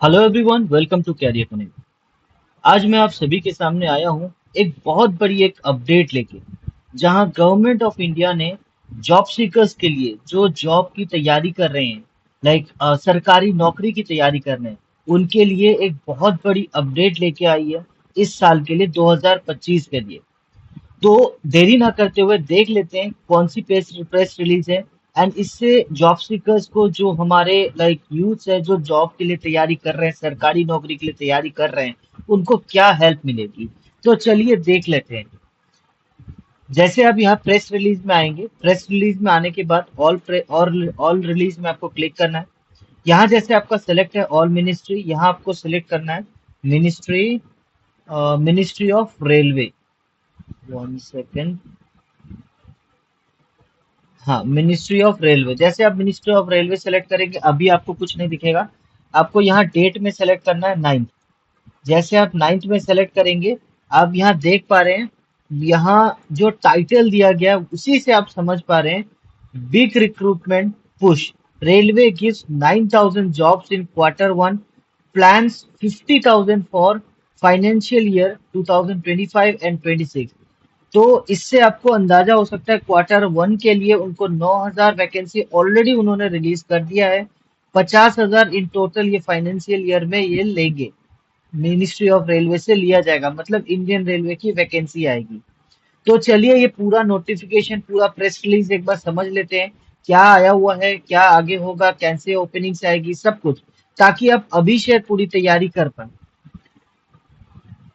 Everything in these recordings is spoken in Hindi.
Hello everyone, welcome to career connect. आज मैं आप सभी के सामने आया हूँ एक बहुत बड़ी एक अपडेट लेके, जहां गवर्नमेंट ऑफ इंडिया ने जॉब सीकर्स के लिए जो जॉब की तैयारी कर रहे हैं, लाइक सरकारी नौकरी की तैयारी कर रहे हैं, उनके लिए एक बहुत बड़ी अपडेट लेके आई है इस साल के लिए 2025 के लिए। तो देरी ना करते हुए देख लेते हैं कौन सी प्रेस प्रेस रिलीज है, एंड इससे जॉब सीकर्स को, जो हमारे लाइक यूथ है जो जॉब के लिए तैयारी कर रहे हैं, सरकारी नौकरी के लिए तैयारी कर रहे हैं, उनको क्या हेल्प मिलेगी। तो चलिए देख लेते हैं। जैसे आप यहाँ प्रेस रिलीज में आएंगे, प्रेस रिलीज में आने के बाद ऑल रिलीज में आपको क्लिक करना है। यहाँ जैसे आपका सेलेक्ट है ऑल मिनिस्ट्री, यहाँ आपको सिलेक्ट करना है ministry, ministry of railway. One second. हाँ, मिनिस्ट्री ऑफ रेलवे। जैसे आप मिनिस्ट्री ऑफ रेलवे सेलेक्ट करेंगे, अभी आपको कुछ नहीं दिखेगा। आपको यहाँ डेट में सेलेक्ट करना है 9th। जैसे आप 9th में सेलेक्ट करेंगे, आप यहाँ देख पा रहे हैं, यहाँ जो टाइटल दिया गया है, उसी से आप समझ पा रहे हैं। Big recruitment push, railway gives 9,000 jobs in Q1, plans 50,000 for financial year 2025 and 26। तो इससे आपको अंदाजा हो सकता है Q1 के लिए उनको 9,000 वैकेंसी ऑलरेडी उन्होंने रिलीज कर दिया है। 50,000 इन टोटल ये फाइनेंशियल ईयर में ये लेंगे, मिनिस्ट्री ऑफ रेलवे से लिया जाएगा, मतलब इंडियन रेलवे की वैकेंसी आएगी। तो चलिए ये पूरा नोटिफिकेशन, पूरा प्रेस रिलीज एक बार समझ लेते हैं। क्या आया हुआ है, क्या आगे होगा, कैसे ओपनिंग्स आएगी, सब कुछ, ताकि आप अभी से पूरी तैयारी कर पाए।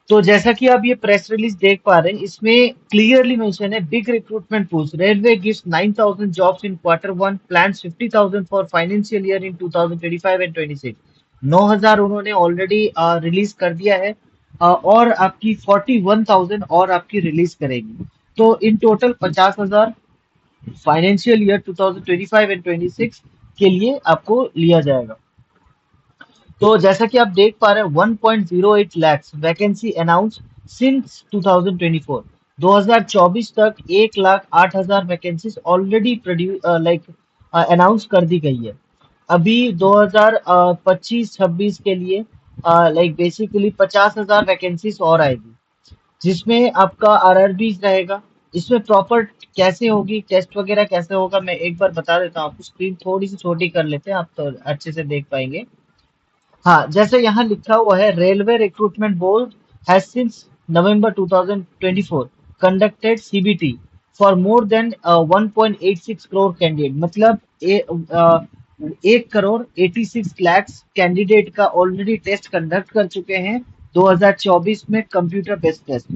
तो जैसा कि आप ये प्रेस रिलीज देख पा रहे हैं, इसमें क्लियरली मेंशन है, big recruitment push, railway gives 9,000 jobs in Q1, plans 50,000 for financial year in 2025 and 26। 9,000 उन्होंने ऑलरेडी रिलीज कर दिया है, और आपकी 41,000 और आपकी रिलीज करेगी। तो in total 50,000 financial year 2025 and 26 के लिए आपको लिया जाएगा। तो जैसा कि आप देख पा रहे हैं, 1.08 lakhs वैकेंसी अनाउंस सिंस 2024। 2024 तक 1,08,000 वैकेंसीज ऑलरेडी लाइक अनाउंस कर दी गई है। अभी 2025-26 के लिए लाइक बेसिकली 50,000 वैकेंसीज और आएगी, जिसमें आपका आरआरबी रहेगा। इसमें प्रॉपर कैसे होगी, टेस्ट वगैरह कैसे होगा, मैं एक बार बता देता हूँ आपको। स्क्रीन थोड़ी सी छोटी कर लेते हैं, आप तो अच्छे से देख पाएंगे। हाँ, जैसे यहाँ लिखा हुआ है, railway recruitment board has since November 2024 conducted CBT for more than 1.86 crore candidate, मतलब 1,86,00,000 कैंडिडेट का ऑलरेडी टेस्ट कंडक्ट कर चुके हैं 2024 में, कंप्यूटर बेस्ड टेस्ट।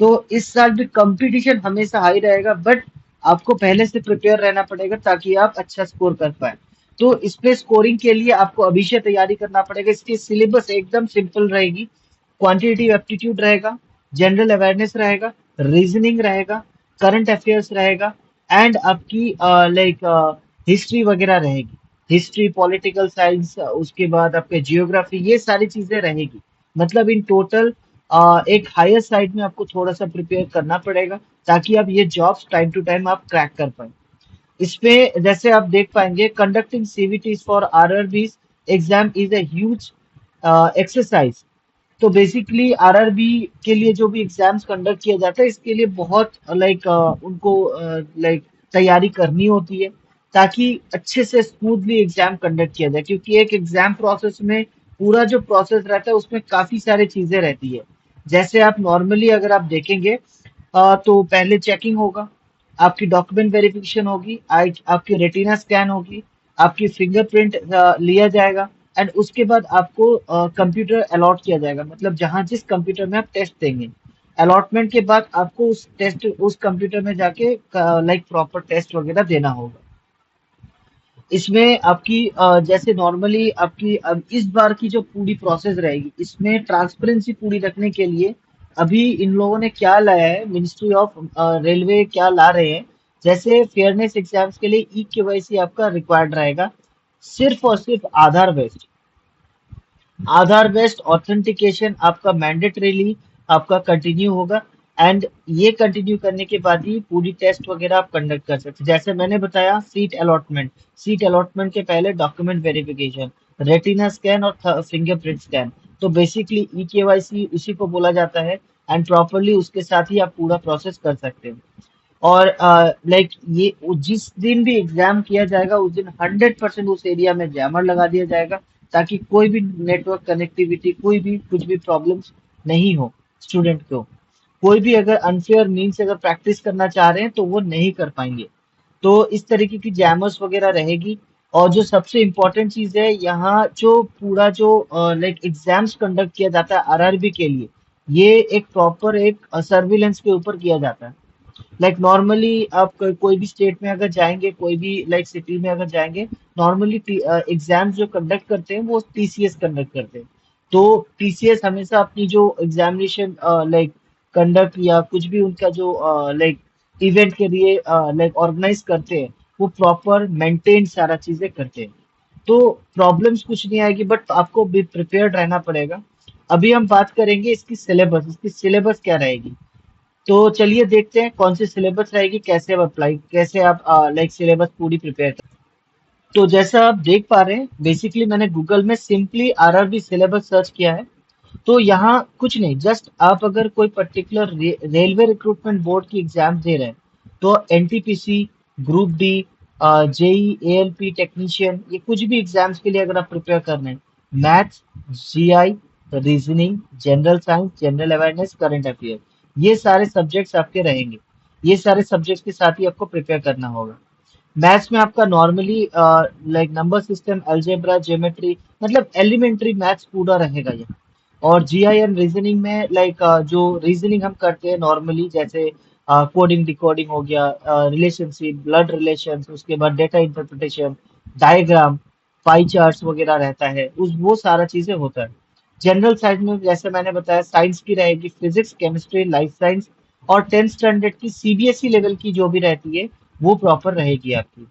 तो इस साल भी कंपटीशन हमेशा हाई रहेगा, बट आपको पहले से प्रिपेयर रहना पड़ेगा ताकि आप अच्छा स्कोर कर पाए। तो इस पे स्कोरिंग के लिए आपको अभी से तैयारी करना पड़ेगा। इसकी सिलेबस एकदम सिंपल रहेगी। क्वांटिटेटिव एप्टीट्यूड रहेगा, जनरल अवेयरनेस रहेगा, रीजनिंग रहेगा, करंट अफेयर्स रहेगा, एंड आपकी लाइक हिस्ट्री वगैरह रहेगी। हिस्ट्री, पॉलिटिकल साइंस, उसके बाद आपके जियोग्राफी, ये सारी चीजें रहेगी। मतलब इन टोटल एक हायर साइड में आपको थोड़ा सा प्रिपेयर करना पड़ेगा, ताकि आप ये जॉब्स टाइम टू टाइम आप क्रैक कर पाए। इसमें जैसे आप देख पाएंगे, conducting CBTs for RRB exam is a huge exercise. तो बेसिकली आरआरबी के लिए जो भी एग्जाम्स कंडक्ट किया जाता है, इसके लिए बहुत लाइक उनको लाइक तैयारी करनी होती है, ताकि अच्छे से स्मूथली एग्जाम कंडक्ट किया जाए। क्योंकि एक एग्जाम प्रोसेस में, पूरा जो प्रोसेस रहता है उसमें काफी सारी चीजें रहती है। जैसे आप नॉर्मली अगर आप देखेंगे, तो पहले चेकिंग होगा, आपकी डॉक्यूमेंट वेरिफिकेशन होगी, आपकी रेटिना स्कैन होगी, आपकी फिंगरप्रिंट लिया जाएगा, एंड उसके बाद आपको कंप्यूटर अलॉट किया जाएगा, मतलब जहां जिस कंप्यूटर में आप टेस्ट देंगे। अलॉटमेंट के बाद आपको उस कंप्यूटर में जाके लाइक प्रॉपर टेस्ट वगैरह देना होगा। इसमें आपकी जैसे नॉर्मली आपकी अब इस बार की जो पूरी प्रोसेस रहेगी, इसमें ट्रांसपेरेंसी पूरी रखने के लिए अभी इन लोगों ने क्या लाया है, मिनिस्ट्री ऑफ रेलवे क्या ला रहे हैं। जैसे फेयरनेस एग्जाम्स के लिए ई केवाईसी आपका रिक्वायर्ड रहेगा, सिर्फ और सिर्फ आधार बेस्ड। आधार बेस्ड ऑथेंटिकेशन आपका मैंडेटरीली आपका कंटिन्यू होगा, एंड ये कंटिन्यू करने के बाद ही पूरी टेस्ट वगैरह आप कंडक्ट कर सकते हैं। जैसे मैंने बताया, सीट अलॉटमेंट के पहले डॉक्यूमेंट वेरिफिकेशन, रेटिना स्कैन और फिंगरप्रिंट स्कैन। तो बेसिकली ई केवाईसी उसी को बोला जाता है, एंड प्रॉपरली उसके साथ ही आप पूरा प्रोसेस कर सकते हैं। और लाइक जिस दिन भी एग्जाम किया जाएगा उस दिन 100% उस एरिया में जैमर लगा दिया जाएगा, ताकि कोई भी नेटवर्क कनेक्टिविटी, कोई भी कुछ भी प्रॉब्लम्स नहीं हो स्टूडेंट को। कोई भी अगर अनफेयर मीन से अगर प्रैक्टिस करना चाह रहे हैं तो वो नहीं कर पाएंगे। तो इस तरीके की जैमर्स वगैरह रहेगी। और जो सबसे इम्पोर्टेंट चीज है यहाँ, जो पूरा जो लाइक एग्जाम्स कंडक्ट किया जाता है आरआरबी के लिए, ये एक प्रॉपर एक सर्विलेंस के ऊपर किया जाता है। लाइक नॉर्मली आप कोई भी स्टेट में अगर जाएंगे, कोई भी लाइक सिटी में अगर जाएंगे, नॉर्मली एग्जाम्स जो कंडक्ट करते हैं वो टीसीएस कंडक्ट करते हैं। तो टीसीएस हमेशा अपनी जो एग्जामिनेशन लाइक कंडक्ट या कुछ भी उनका जो लाइक इवेंट के लिए लाइक ऑर्गेनाइज करते हैं, वो प्रॉपर मेंटेन सारा चीजें करते हैं। तो प्रॉब्लम्स कुछ नहीं आएगी, बट आपको भी प्रिपेयर्ड रहना पड़ेगा। अभी हम बात करेंगे इसकी सिलेबस क्या रहेगी। तो चलिए देखते हैं कौन सी सिलेबस रहेगी, कैसे आप लाइक सिलेबस पूरी प्रिपेयर कर। तो जैसा आप देख पा रहे हैं, बेसिकली मैंने गूगल में सिंपली आरआरबी सिलेबस सर्च किया है। तो यहाँ कुछ नहीं, जस्ट आप अगर कोई पर्टिकुलर रेलवे रिक्रूटमेंट बोर्ड की एग्जाम दे रहे हैं, तो NTPC, group D, JE, ALP technician, ये कुछ भी एग्जाम्स के लिए अगर आप प्रिपेयर कर रहे हैं, maths, GI, reasoning, general science, general awareness, current affair, ये सारे सब्जेक्ट्स आपके रहेंगे। ये सारे सब्जेक्ट्स के साथ ही आपको प्रिपेयर करना होगा। मैथ्स में आपका normally like number system, algebra, geometry, मतलब एलिमेंट्री मैथ्स पूरा रहेगा ये। और जीआई एंड रीजनिंग में लाइक जो रीजनिंग हम करते हैं नॉर्मली, जैसे कोडिंग डिकोडिंग हो गया, रिलेशनशिप, ब्लड रिलेशंस, उसके बाद data interpretation, diagram, pie charts वगैरह रहता है, उस वो सारा चीजें होता है। जनरल साइंस में जैसे मैंने बताया, साइंस की रहेगी फिजिक्स, केमिस्ट्री, लाइफ साइंस, और 10th स्टैंडर्ड की सीबीएसई लेवल की जो भी रहती है वो प्रॉपर रहेगी आपकी।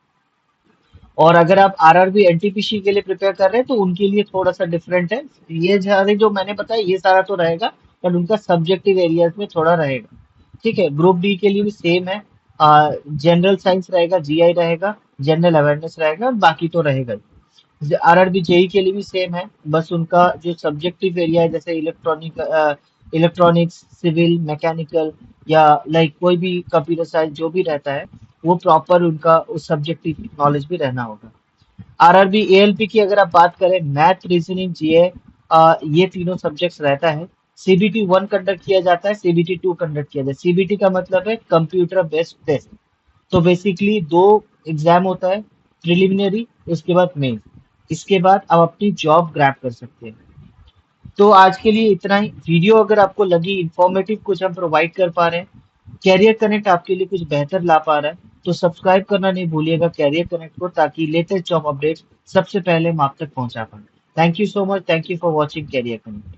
और अगर आप आरआरबी एनटीपीसी के लिए प्रिपेयर कर रहे हैं तो उनके लिए थोड़ा सा डिफरेंट है। ये सारे जो मैंने बताया ये सारा तो रहेगा, पर उनका सब्जेक्टिव एरियाज में थोड़ा रहेगा। ठीक है, ग्रुप डी के लिए भी सेम है। जनरल साइंस रहेगा, जीआई रहेगा, जनरल अवेयरनेस रहेगा, और बाकी तो रहेगा ही। आरआरबी जेई के लिए भी सेम है, बस उनका जो सब्जेक्टिव एरिया है, जैसे इलेक्ट्रॉनिक्स, सिविल, मैकेनिकल, या लाइक कोई भी कंप्यूटर साइंस जो भी रहता है, वो प्रॉपर उनका उस सब्जेक्टिव नॉलेज भी रहना होगा। आरआरबी एएलपी की अगर आप बात करें, मैथ, रीजनिंग, जीए, ये तीनों सब्जेक्ट्स रहता है। सीबीटी 1 कंडक्ट किया जाता है, सीबीटी 2 कंडक्ट किया जाता है। सीबीटी का मतलब है कंप्यूटर बेस्ड टेस्ट। तो बेसिकली दो एग्जाम होता है, प्रिलिमिनरी, उसके बाद मेन। इसके बाद आप अपनी जॉब ग्रैब कर सकते हैं। तो आज के लिए इतना ही। वीडियो अगर आपको लगी इंफॉर्मेटिव, कुछ हम प्रोवाइड कर पा रहे हैं, कैरियर कनेक्ट आपके लिए कुछ बेहतर ला पा रहा है, तो सब्सक्राइब करना नहीं भूलिएगा कैरियर कनेक्ट को, ताकि लेटेस्ट जॉब अपडेट्स सबसे पहले हम आप तक पहुंचा पाए। Thank you so much, thank you for watching career connect.